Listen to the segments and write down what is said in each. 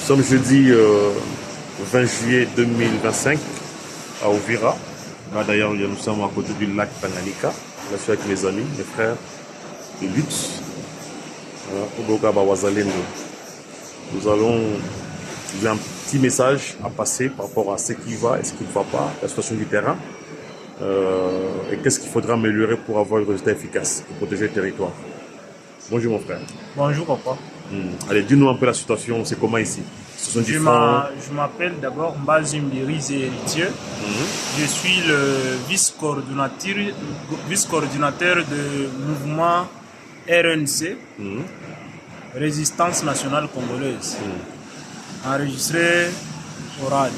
Nous sommes jeudi 20 juillet 2025 à Uvira. Là d'ailleurs, nous sommes à côté du lac Tanganyika. Là, je suis avec mes amis, mes frères de lutte. Voilà, nous allons vous un petit message à passer par rapport à ce qui va et ce qui ne va pas, la situation du terrain. Et qu'est-ce qu'il faudra améliorer pour avoir un résultat efficace et protéger le territoire. Bonjour mon frère. Bonjour papa. Allez, dis-nous un peu la situation, c'est comment ici? Je m'appelle d'abord Mbazim Birize Héritier. Je suis le vice-coordinateur du mouvement RNC, Résistance Nationale Congolaise, enregistré au RAD.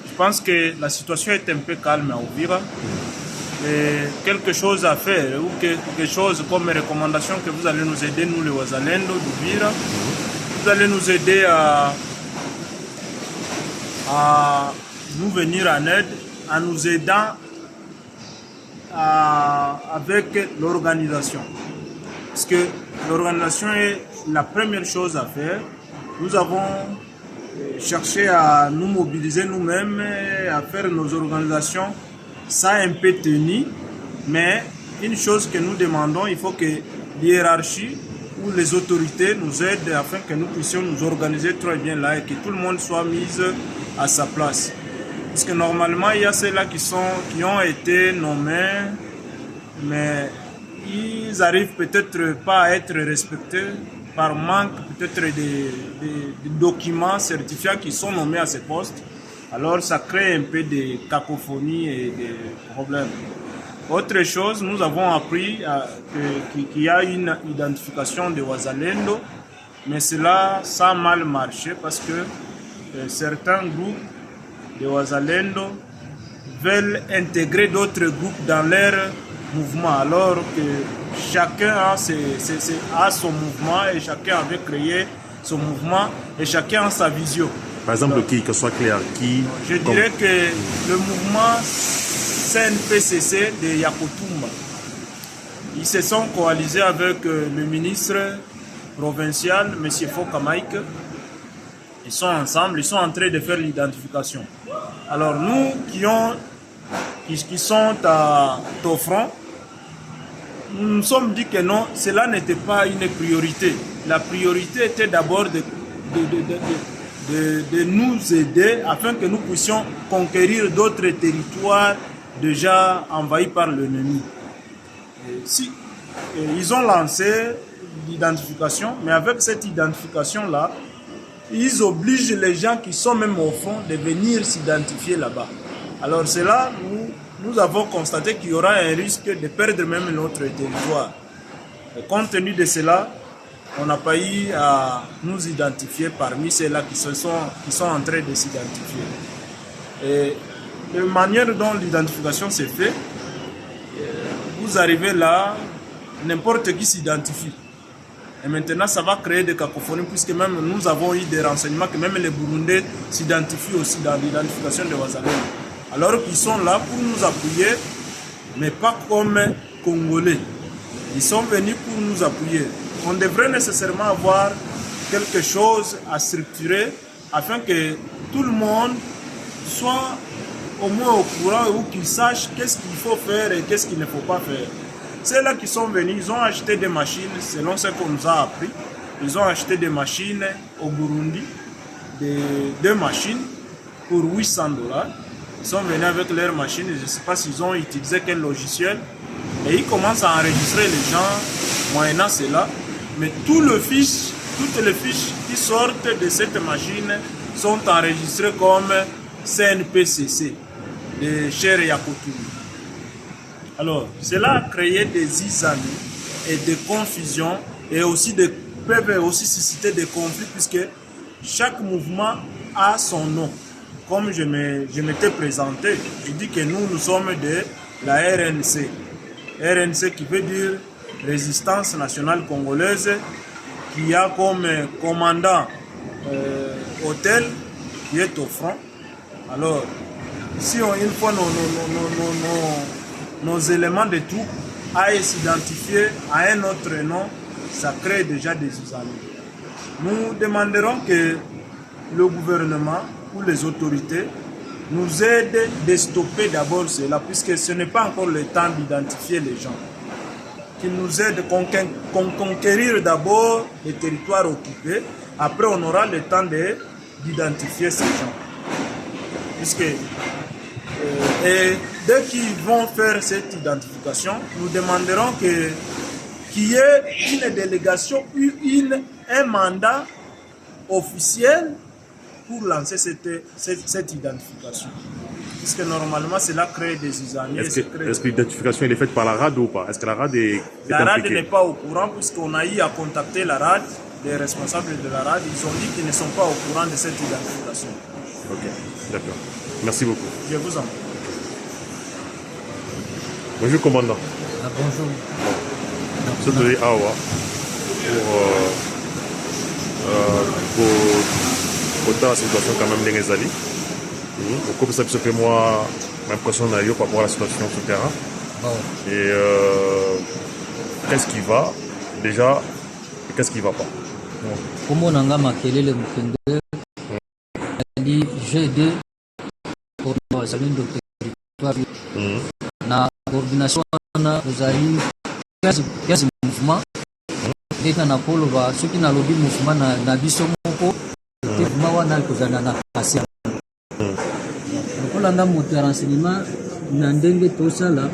Je pense que la situation est un peu calme à Uvira. Et quelque chose à faire ou quelque chose comme recommandation que vous allez nous aider, nous les Wazalendo d'Uvira, vous allez nous aider à nous venir en aide, en nous aidant avec l'organisation. Parce que l'organisation est la première chose à faire. Nous avons cherché à nous mobiliser nous-mêmes, à faire nos organisations. Ça a un peu tenu, mais une chose que nous demandons, il faut que l'hiérarchie ou les autorités nous aident afin que nous puissions nous organiser très bien là et que tout le monde soit mis à sa place. Parce que normalement, il y a ceux-là qui ont été nommés, mais ils arrivent peut-être pas à être respectés par manque peut-être des documents certifiants qui sont nommés à ces postes. Alors ça crée un peu de cacophonie et de problèmes. Autre chose, nous avons appris qu'il y a une identification de Wazalendo, mais cela ça a mal marché parce que certains groupes de Wazalendo veulent intégrer d'autres groupes dans leur mouvement, alors que chacun a son mouvement et chacun avait créé son mouvement et chacun a sa vision. Par exemple, que ce soit clair, je dirais que le mouvement CNPCC de Yakotumba, ils se sont coalisés avec le ministre provincial, M. Fokamaïk. Ils sont ensemble, ils sont en train de faire l'identification. Alors nous qui sont à Tofron, nous nous sommes dit que non, cela n'était pas une priorité. La priorité était d'abord de nous aider afin que nous puissions conquérir d'autres territoires déjà envahis par l'ennemi. Ils ont lancé l'identification, mais avec cette identification-là, ils obligent les gens qui sont même au fond de venir s'identifier là-bas. Alors c'est là où nous avons constaté qu'il y aura un risque de perdre même notre territoire. Et compte tenu de cela, on n'a pas eu à nous identifier parmi ceux-là qui sont en train de s'identifier. Et la manière dont l'identification s'est faite, vous arrivez là, n'importe qui s'identifie. Et maintenant, ça va créer des cacophonies, puisque même nous avons eu des renseignements que même les Burundais s'identifient aussi dans l'identification de Wazalendo. Alors qu'ils sont là pour nous appuyer, mais pas comme Congolais. Ils sont venus pour nous appuyer. On devrait nécessairement avoir quelque chose à structurer afin que tout le monde soit au moins au courant ou qu'il sache qu'est-ce qu'il faut faire et qu'est-ce qu'il ne faut pas faire. Ceux-là qui sont venus, ils ont acheté des machines, selon ce qu'on nous a appris. Ils ont acheté des machines au Burundi, deux machines pour $800. Ils sont venus avec leurs machines, je ne sais pas s'ils ont utilisé quel logiciel. Et ils commencent à enregistrer les gens moyennant cela. Mais toutes les fiches qui sortent de cette machine sont enregistrées comme CNPCC, de Cher Yakotumba. Alors, cela a créé des isamies et des confusions et aussi peuvent aussi susciter des conflits puisque chaque mouvement a son nom. Comme je m'étais présenté, je dis que nous sommes de la RNC. RNC qui veut dire Résistance Nationale Congolaise, qui a comme commandant Hôtel qui est au front. Alors, si une fois nos éléments de troupes aillent s'identifier à un autre nom, ça crée déjà des isamies. nous demanderons que le gouvernement ou les autorités nous aident de stopper d'abord cela, puisque ce n'est pas encore le temps d'identifier les gens. Qu'ils nous aident à conquérir d'abord les territoires occupés, après on aura le temps d'identifier ces gens. Puisque et dès qu'ils vont faire cette identification, nous demanderons qu'il y ait une délégation, un mandat officiel pour lancer cette identification. Puisque normalement, cela crée des usagers. Est-ce que l'identification est faite par la RAD ou pas? Est-ce que la RAD est La RAD impliquée? n'est pas au courant, puisqu'on a eu à contacter la RAD, les responsables de la RAD, ils ont dit qu'ils ne sont pas au courant de cette identification. Ok, d'accord. Merci beaucoup. Je vous en prie. Bonjour, commandant. Bonjour. Je te dis Awa pour la situation quand même des Zali. Au ça fait moi l'impression par rapport à la situation sur le terrain. Bon. Et qu'est-ce qui va déjà et qu'est-ce qui ne va pas? Comment on a makelele mukende ali G2 pour wazalendo territoire na coordination na uzali 15 mouvement leta na polo ba soki na lobby mouvement na biso moko te mawana kozana na kasi kolanda moto ya renseignement na ndenge tosala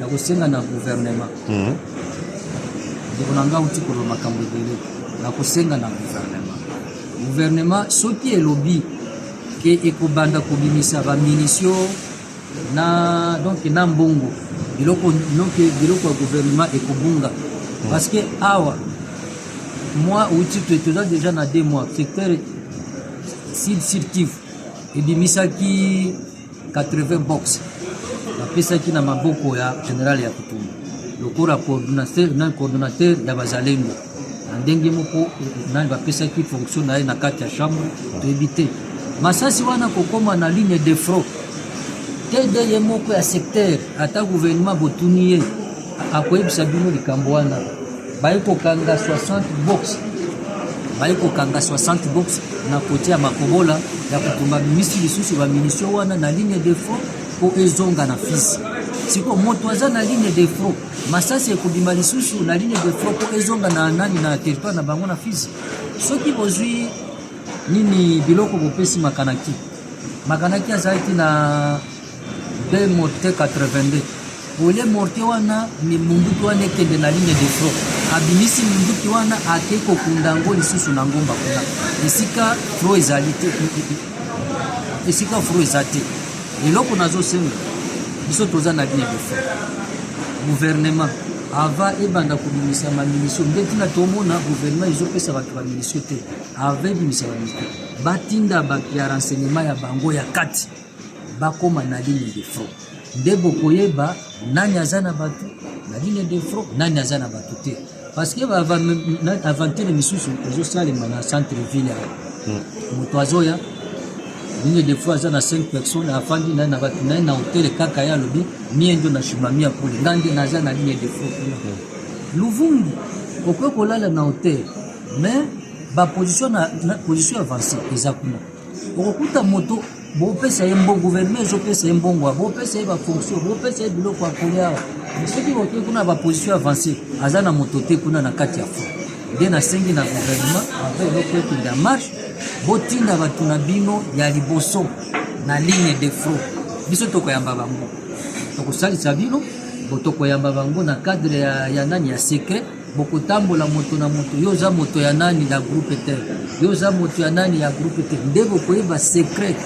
ya kosenga na gouvernement ndikonanga uti kolo makambo ebele na kosenga na gouvernement soki elobi ke ekobanda kobimisa bamunisio na donc na mbongo biloko ya gouvernement ekobunga parce que awa moi uti toza déjà na 2 mois secteur Sud Kivu ebimisaki 80 box napesaki na maboko ya général ya kutumba lokola coordonnateur ya bazalendo na ndenge moko nani bapesaki fonction na ye na kati ya chambre toyebi te masasi wana kokoma na ligne de front te nde ye moko ya secteur ata gouvernement botuni ye akoyebisa bino likambo wana baye kokanga 60 box na kote ya makobola ya kutumba bimisi lisusu bamunisio wana na ligne de front po ezonga na Fizi. Siko moto aza na ligne de front masasi ekobima lisusu na ligne de front po ezonga na nani na territoire na bango na Fizi. Soki bozwi nini biloko bopesi makanaki azalaki na 2 mortier 82 ole mortier wana ni munduki wana ekende na ligne de front abimisi munduki wana ake kokunda ngo lisusu na ngomba kuna esika fro ezali te eloko nazosenga biso toza na ligne de front gouvernement ava ebanda kobimisa bamunisio ndeti na tomona gouvernement ezopesa bato bamunisio te ava ebimisa bamunisio batinda bato ya renseignement ya bango ya kati bakoma na ligne de front nde bokoyeba nani aza na bato na ligne de front nani aza na bato te parce que aventure misusu ezosalema na centre ville ya moto azoya ligne de front aza na 5 personnes afandi na bato naye na hotel kaka ya lobi mie ndio na shimamia pole ngande naza na ligne de front kuna Luvungi okoki kolala na hotel mais baposition na position avancée eza kuna okokuta moto bopesa ye mbongo gouvernement ezopesa ye mbongo bopesa ye bafonction bopesa ye biloko ya kolia soki bokoki kuna baposition avancée aza na moto te kuna na kati ya front nde nasengi na gouvernement ave eloko ekende ya marche botinda bato na bino ya liboso na ligne de front biso tokoyamba bango tokosalisa bino botokoyamba bango na cadre ya nani ya secret bokotambola moto na moto yo za moto ya nani na groupe te yo za moto ya nani ya groupe te nde bokoyeba secret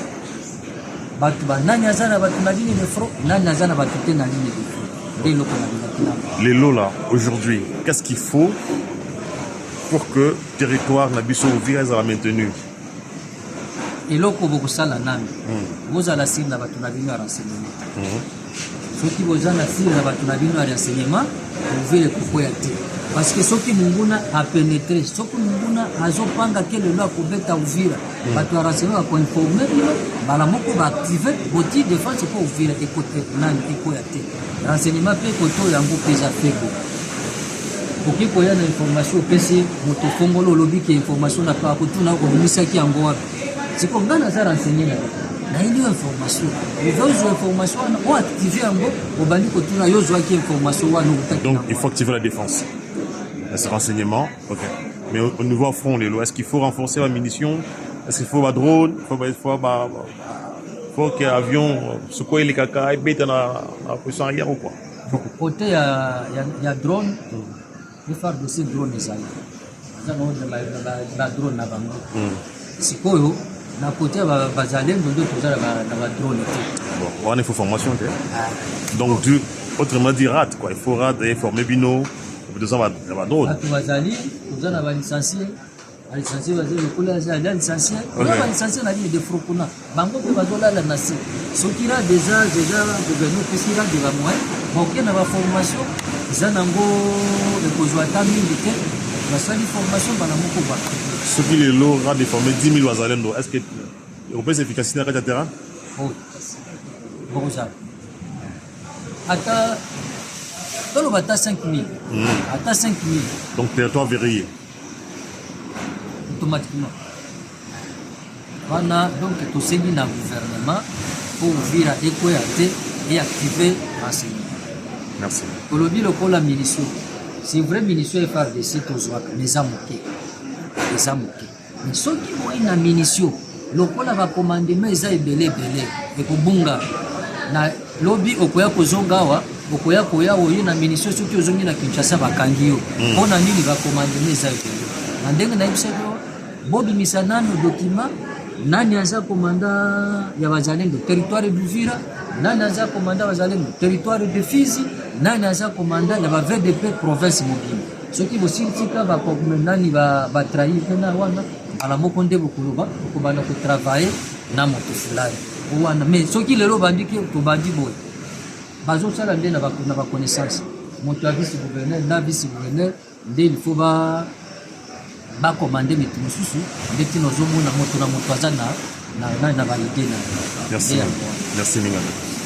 bato banani aza na bato na ligne de front nani aza na bato te na ligne de front nde eloko na bino Les lots là aujourd'hui qu'est-ce qu'il faut pour que territoire na biso Uvira ezala maintenu? eloko bokosala nani bozala siri na bato na bino ya renseignement soki boza na siri na bato na bino ya renseignement Uvira ekokwea te parce que soki munguna apénétré soki munguna azopanga ke lelo akobeta Uvira bato ya renseignement bakoinforme bino mbala moko baactive boti défense po Uvira ekote nani ekoya te renseignement mpe koto yango mpe eza faible okoki koya na information opesi moto fongolo olobi ke information na pa kotuna kobimisaki yango wapi siko nga naza renseigné na ili information ozwa information wana oactive yango obandi kotuna yo ozwaki information wana okutaki Donc il faut activer la défense. C'est renseignement, ok. Mais au niveau à front, les lois, est-ce qu'il faut renforcer la munition? Est-ce qu'il faut un drone? Il faut qu'il y ait un avion, secouer les caca, et bête dans la position arrière ou quoi? Côté il y a drone, il faut de ces drones les amis. La drone na bango. Sikoyo na côté bazalendo ndio tozala na drone. Bon, on est faut formation, donc autrement dit rate quoi. Il faut rate et former bino. Deux ans va drone. Bazali, tozala ba licencié. Licencié bazali kula za licencié. On va licencié na vie de frokuna. Bango pe bazola la nasi. Sokira déjà gouvernement pesira de la moyen. Bon, il y a une formation, ils ont besoin de mingi, la seule formation dans la Mokoba. Ce qui est l'aura de former 10 000 Wazalendo, est-ce que vous pensez efficacité dans le terrain? Oui, bon ça. Attends 5 000. Attends 5 000. Donc territoire verrouillé. Automatiquement. Voilà, donc tout ce qui est dans le gouvernement pour ouvrir à écouter et activer l'enseignement. Merci. Aujourd'hui, le col la munition. C'est vrai, munition est par des sites aux oies, mais à moquer. Les a moqué. Mais ceux qui ont une munition, le col va commander, mais ils ont belé. Et pour Bunga, na lobby au Koya Kozongawa, au Koya Koya, où il y a une munition, ceux qui ont une Kinshasa va Kangio. On a mis, il va commander, mais ils ont belé. Andeng na ibsego, Bobi Misanano document, nani aza commandant ya bazalendo territoire d'Uvira, nani aza commandant bazalendo territoire de Fizi, nani aza commandant ya ba VDP province mobile. Ce qui vous signifie que va nani va trahir na wana ala mokonde bokoloba ko bana ko travailler na moto fulani. Wana mais ce qui lelo bandiki to bandi boy. Bazo sala ndena ba connaissance. Moto vice gouverneur na vice gouverneur nde il faut ba commander mes mosusu ndeti nozomona moto na moto aza na valide na. Merci. Merci Mingana.